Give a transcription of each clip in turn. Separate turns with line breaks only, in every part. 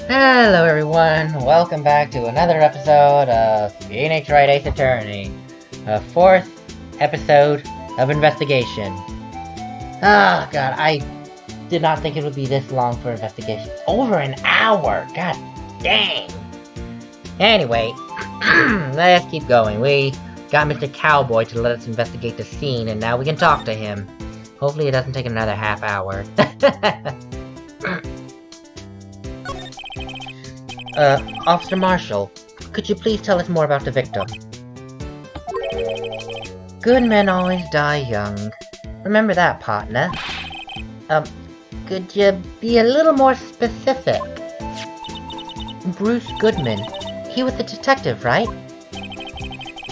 Hello everyone, welcome back to another episode of Phoenix Wright Ace Attorney. A fourth episode of investigation. Oh god, I did not think it would be this long for investigation. Over an hour! God dang! Anyway, let's keep going. We got Mr. Cowboy to let us investigate the scene, and now we can talk to him. Hopefully it doesn't take another half hour. Officer Marshall, could you please tell us more about the victim? Good men always die young. Remember that, partner. Could you be a little more specific? Bruce Goodman. He was the detective, right?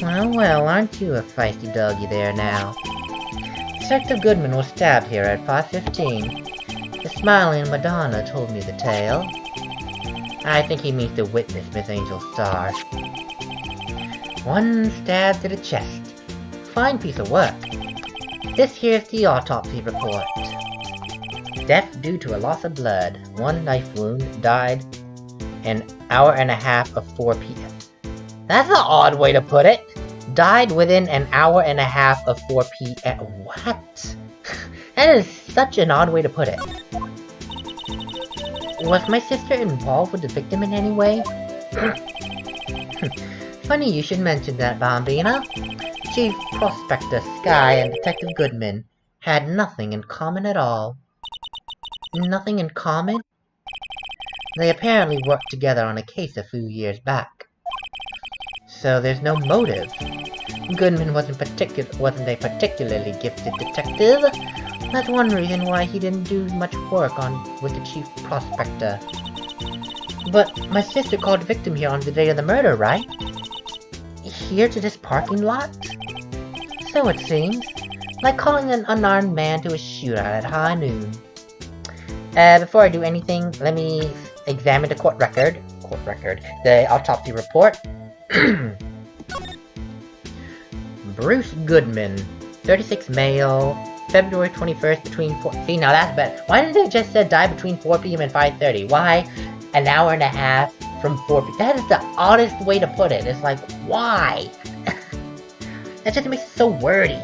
Well, aren't you a feisty doggy there now? Detective Goodman was stabbed here at 5:15. The smiling Madonna told me the tale. I think he means to witness Miss Angel's star. One stab to the chest. Fine piece of work. This here's the autopsy report. Death due to a loss of blood. One knife wound. Died an hour and a half of 4 p.m. That's an odd way to put it. Died within an hour and a half of 4 p.m. What? That is such an odd way to put it. Was my sister involved with the victim in any way? Funny you should mention that, Bambina. Chief Prospector Sky and Detective Goodman had nothing in common at all. Nothing in common? They apparently worked together on a case a few years back. So there's no motive. Goodman wasn't a particularly gifted detective. That's one reason why he didn't do much work with the Chief Prospector. But my sister called the victim here on the day of the murder, right? Here to this parking lot? So it seems. Like calling an unarmed man to a shootout at high noon. Before I do anything, let me examine the court record, the autopsy report. Bruce Goodman, 36 male, February 21st between 4... See, now that's better. Why didn't it just say die between 4 p.m. and 5:30? Why an hour and a half from 4 p.m.? That is the oddest way to put it. It's like, why? That just makes it so wordy.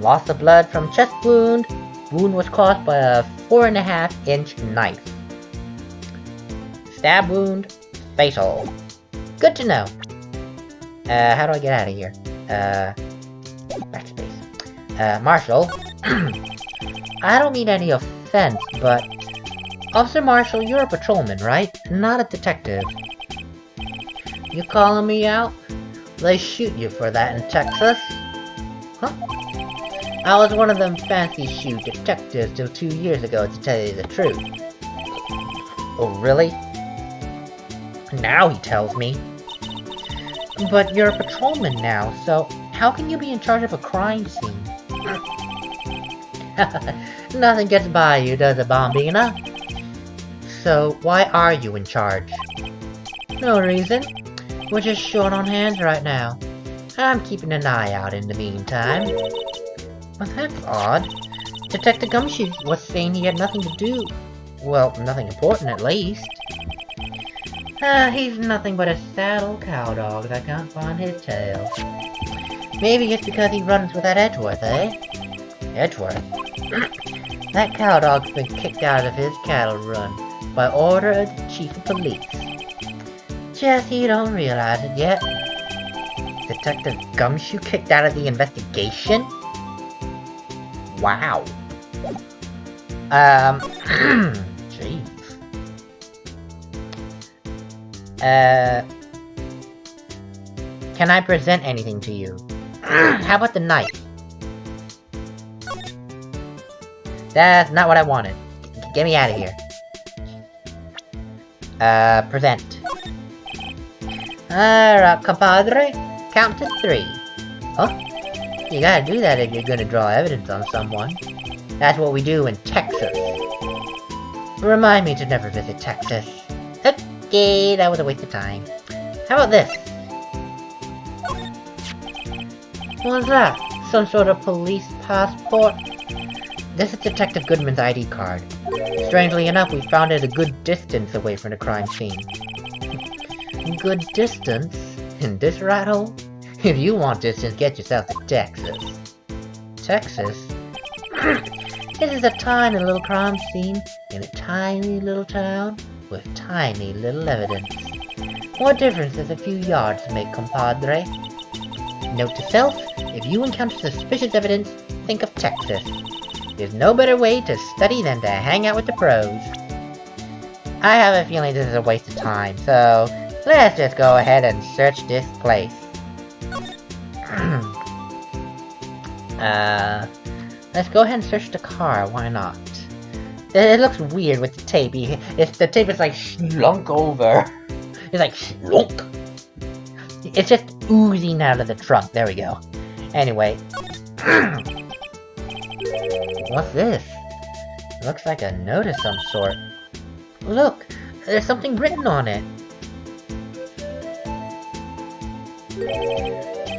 Loss of blood from chest wound. Wound was caused by a 4.5-inch knife. Stab wound. Fatal. Good to know. How do I get out of here? Backspace. Marshall. I don't mean any offense, but... Officer Marshall, you're a patrolman, right? Not a detective. You calling me out? They shoot you for that in Texas. Huh? I was one of them fancy shoe detectives till 2 years ago, to tell you the truth. Oh, really? Now he tells me. But you're a patrolman now, so how can you be in charge of a crime scene? Nothing gets by you, does it, Bambina? So, why are you in charge? No reason. We're just short on hands right now. I'm keeping an eye out in the meantime. Well, that's odd. Detective Gumshoe was saying he had nothing to do... Well, nothing important at least. He's nothing but a sad old cowdog that can't find his tail. Maybe it's because he runs with that Edgeworth, eh? Edgeworth? That cowdog's been kicked out of his cattle run by order of the chief of police. Just he don't realize it yet. Detective Gumshoe kicked out of the investigation? Wow. Jeez. Can I present anything to you? How about the knife? That's not what I wanted. Get me out of here. Present. Alright, compadre. Count to 3. Huh? You gotta do that if you're gonna draw evidence on someone. That's what we do in Texas. Remind me to never visit Texas. Okay, that was a waste of time. How about this? What's that? Some sort of police passport? This is Detective Goodman's ID card. Strangely enough, we found it a good distance away from the crime scene. Good distance? In this rat hole? If you want distance, get yourself to Texas. Texas? This is a tiny little crime scene in a tiny little town with tiny little evidence. What difference does a few yards make, compadre? Note to self, if you encounter suspicious evidence, think of Texas. There's no better way to study than to hang out with the pros. I have a feeling this is a waste of time, so let's just go ahead and search this place. Let's go ahead and search the car, why not? It looks weird with the tape. The tape is like slunk over. It's like slunk. It's just oozing out of the trunk. There we go. Anyway. What's this? It looks like a note of some sort. Look! There's something written on it.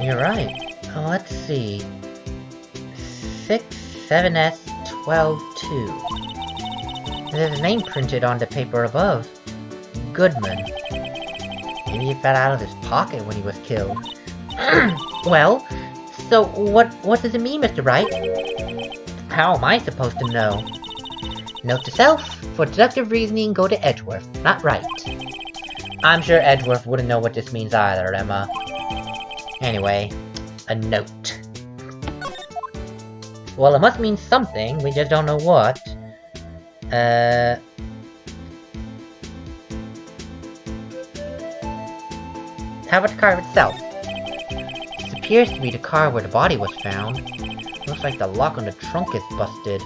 You're right. Let's see. 67S122. There's a name printed on the paper above. Goodman. Maybe he fell out of his pocket when he was killed. Well, so what does it mean, Mr. Wright? How am I supposed to know? Note to self, for deductive reasoning, go to Edgeworth, not Wright. I'm sure Edgeworth wouldn't know what this means either, Emma. Anyway, a note. Well, it must mean something, we just don't know what. How about the car itself? This appears to be the car where the body was found. Looks like the lock on the trunk is busted.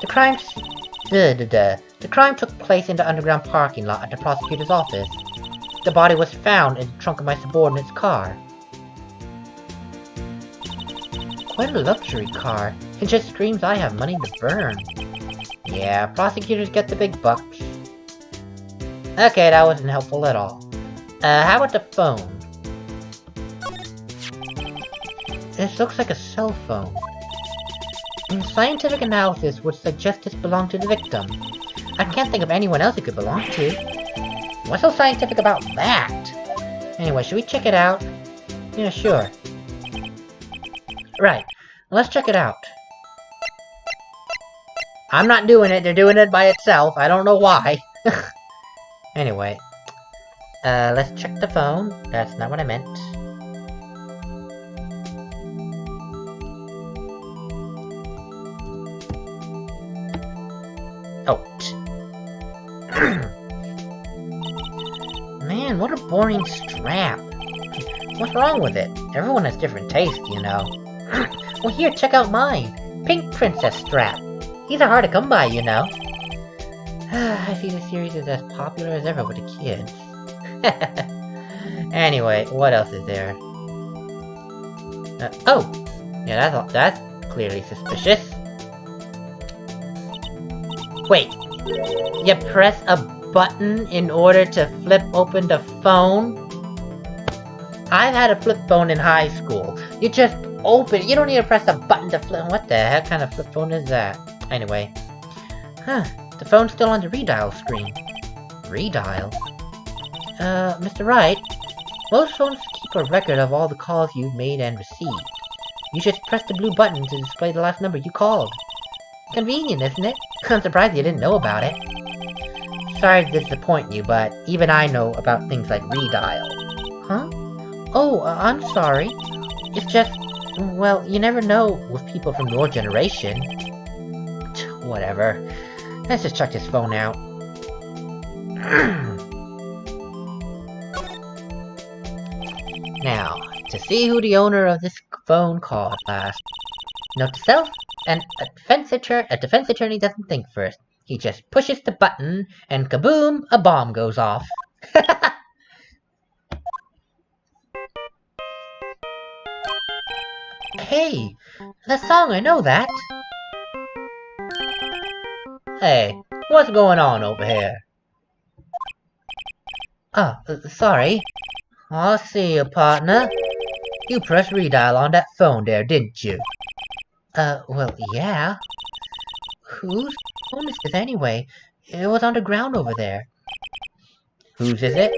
The crime took place in the underground parking lot at the prosecutor's office. The body was found in the trunk of my subordinate's car. Quite a luxury car. It just screams I have money to burn. Yeah, prosecutors get the big bucks. Okay, that wasn't helpful at all. How about the phone? This looks like a cell phone. Scientific analysis would suggest this belonged to the victim. I can't think of anyone else it could belong to. What's so scientific about that? Anyway, should we check it out? Yeah, sure. Right, let's check it out. I'm not doing it, they're doing it by itself, I don't know why. Anyway. Let's check the phone. That's not what I meant. Oh. Man, what a boring strap. What's wrong with it? Everyone has different tastes, you know. Well, here, check out mine. Pink Princess strap. These are hard to come by, you know. I see the series is as popular as ever with the kids. Anyway, what else is there? Oh! Yeah, that's clearly suspicious. Wait. You press a button in order to flip open the phone? I've had a flip phone in high school. You just open it. You don't need to press a button to flip. What the heck kind of flip phone is that? Anyway. Huh. The phone's still on the redial screen. Redial? Mr. Wright, most phones keep a record of all the calls you've made and received. You just press the blue button to display the last number you called. Convenient, isn't it? I'm surprised you didn't know about it. Sorry to disappoint you, but even I know about things like redial. Huh? Oh, I'm sorry. It's just, well, you never know with people from your generation. Whatever. Let's just check this phone out. Now, to see who the owner of this phone called last. Note to self, a defense attorney doesn't think first. He just pushes the button, and kaboom, a bomb goes off. Hey, that song, I know that. Hey, what's going on over here? Oh, sorry. I see you, partner. You pressed redial on that phone there, didn't you? Well, yeah. Whose phone is this anyway? It was underground over there. Whose is it?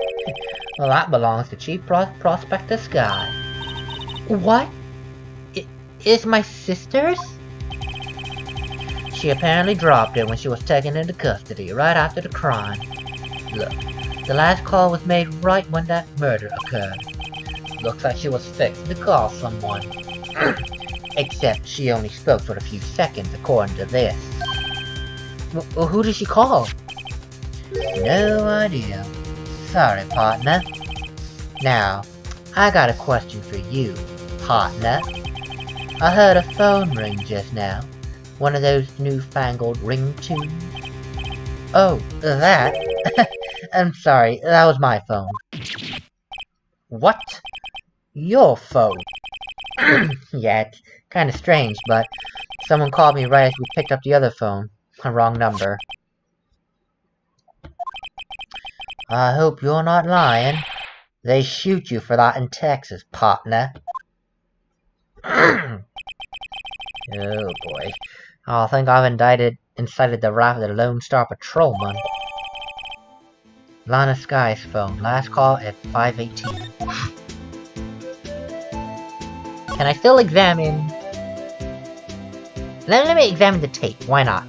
Well, that belongs to Chief Prospector Sky. What? It's my sister's? She apparently dropped it when she was taken into custody right after the crime. Look, the last call was made right when that murder occurred. Looks like she was fixing to call someone. Except she only spoke for a few seconds according to this. Well, who did she call? No idea. Sorry, partner. Now, I got a question for you, partner. I heard a phone ring just now. One of those newfangled ringtones. Oh, that? I'm sorry, that was my phone. What? Your phone? Yeah, it's kinda strange, but someone called me right as we picked up the other phone. A wrong number. I hope you're not lying. They shoot you for that in Texas, partner. Oh boy. I think I've incited the wrath of the Lone Star Patrolman. Lana Sky's phone. Last call at 5:18. Can I still examine... Let me examine the tape. Why not?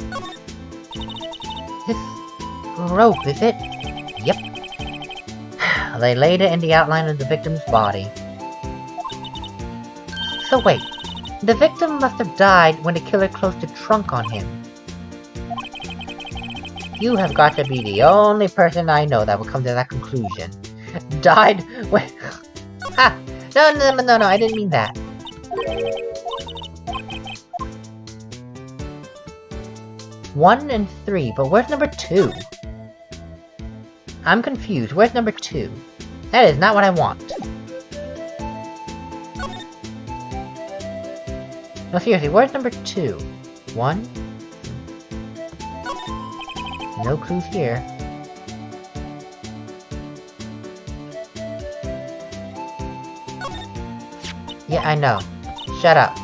This rope, is it? Yep. They laid it in the outline of the victim's body. So wait. The victim must have died when the killer closed the trunk on him. You have got to be the only person I know that would come to that conclusion. Died when... Ah! No, I didn't mean that. One and 3, but where's number 2? I'm confused. Where's number 2? That is not what I want. No, seriously, where's number 2? 1? No clues here. Yeah, I know. Shut up.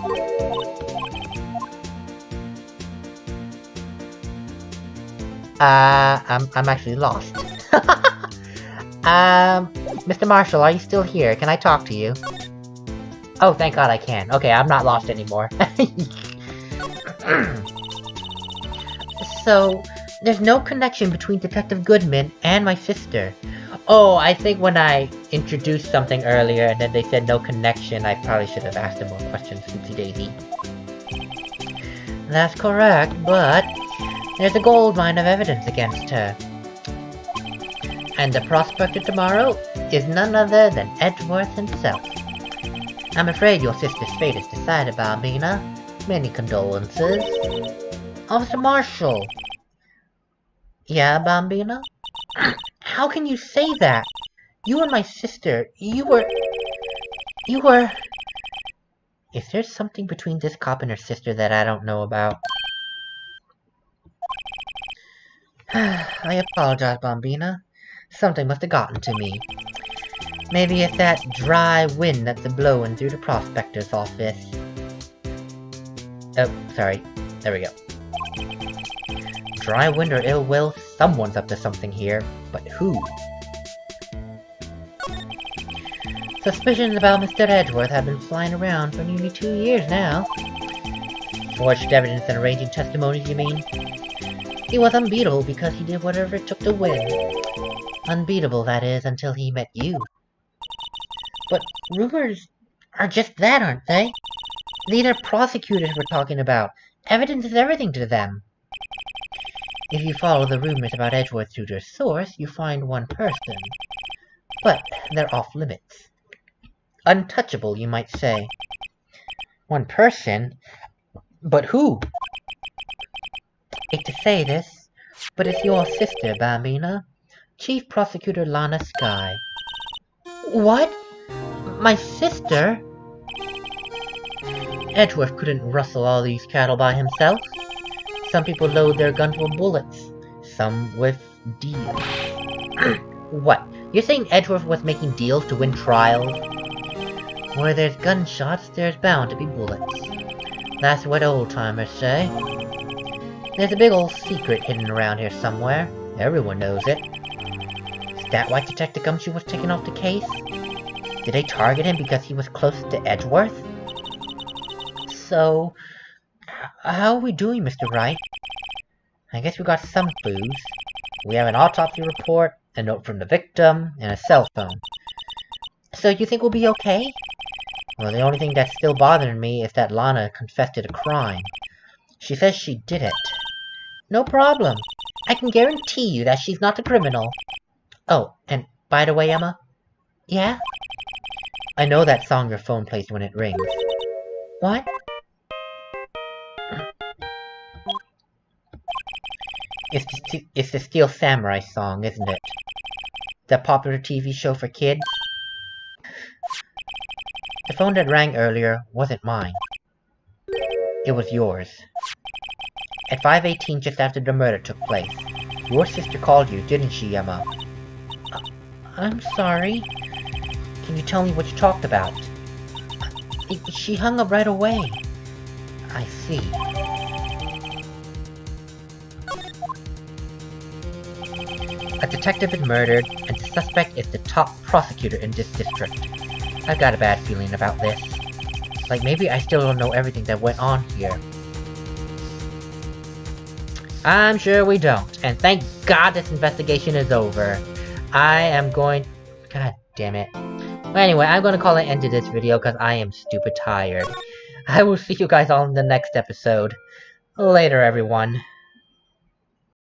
I'm actually lost. Mr. Marshall, are you still here? Can I talk to you? Oh, thank God I can. Okay, I'm not lost anymore. So, there's no connection between Detective Goodman and my sister. Oh, I think when I introduced something earlier and then they said no connection, I probably should have asked them more questions, Oopsie Daisy. That's correct, but there's a goldmine of evidence against her. And the prospector tomorrow is none other than Edgeworth himself. I'm afraid your sister's fate is decided, Bambina. Many condolences. Officer Marshall! Yeah, Bambina? How can you say that? You and my sister, you were... Is there something between this cop and her sister that I don't know about? I apologize, Bambina. Something must have gotten to me. Maybe it's that dry wind that's blowing through the prospector's office. Oh, sorry. There we go. Dry wind or ill will, someone's up to something here. But who? Suspicions about Mr. Edgeworth have been flying around for nearly 2 years now. Forged evidence and arranging testimonies, you mean? He was unbeatable because he did whatever it took to win. Unbeatable, that is, until he met you. But rumors are just that, aren't they? These are prosecutors we're talking about. Evidence is everything to them. If you follow the rumors about Edgeworth to their source, you find one person. But they're off limits. Untouchable, you might say. One person? But who? I hate to say this, but it's your sister, Bambina. Chief Prosecutor Lana Sky. What? My sister? Edgeworth couldn't rustle all these cattle by himself. Some people load their guns with bullets, some with deals. What? You're saying Edgeworth was making deals to win trials? Where there's gunshots, there's bound to be bullets. That's what old-timers say. There's a big old secret hidden around here somewhere. Everyone knows it. Is that why Detective Gumshoe was taken off the case? Did they target him because he was close to Edgeworth? So, how are we doing, Mr. Wright? I guess we got some clues. We have an autopsy report, a note from the victim, and a cell phone. So you think we'll be okay? Well, the only thing that's still bothering me is that Lana confessed to the crime. She says she did it. No problem. I can guarantee you that she's not the criminal. Oh, and by the way, Emma? Yeah? I know that song your phone plays when it rings. What? It's the Steel Samurai song, isn't it? The popular TV show for kids? The phone that rang earlier wasn't mine. It was yours. At 5:18, just after the murder took place, your sister called you, didn't she, Emma? I'm sorry. Can you tell me what you talked about? She hung up right away. I see. A detective is murdered, and the suspect is the top prosecutor in this district. I've got a bad feeling about this. Like maybe I still don't know everything that went on here. I'm sure we don't, and thank God this investigation is over. I am going... God damn it. Well, anyway, I'm going to call an end to this video because I am stupid tired. I will see you guys all in the next episode. Later, everyone.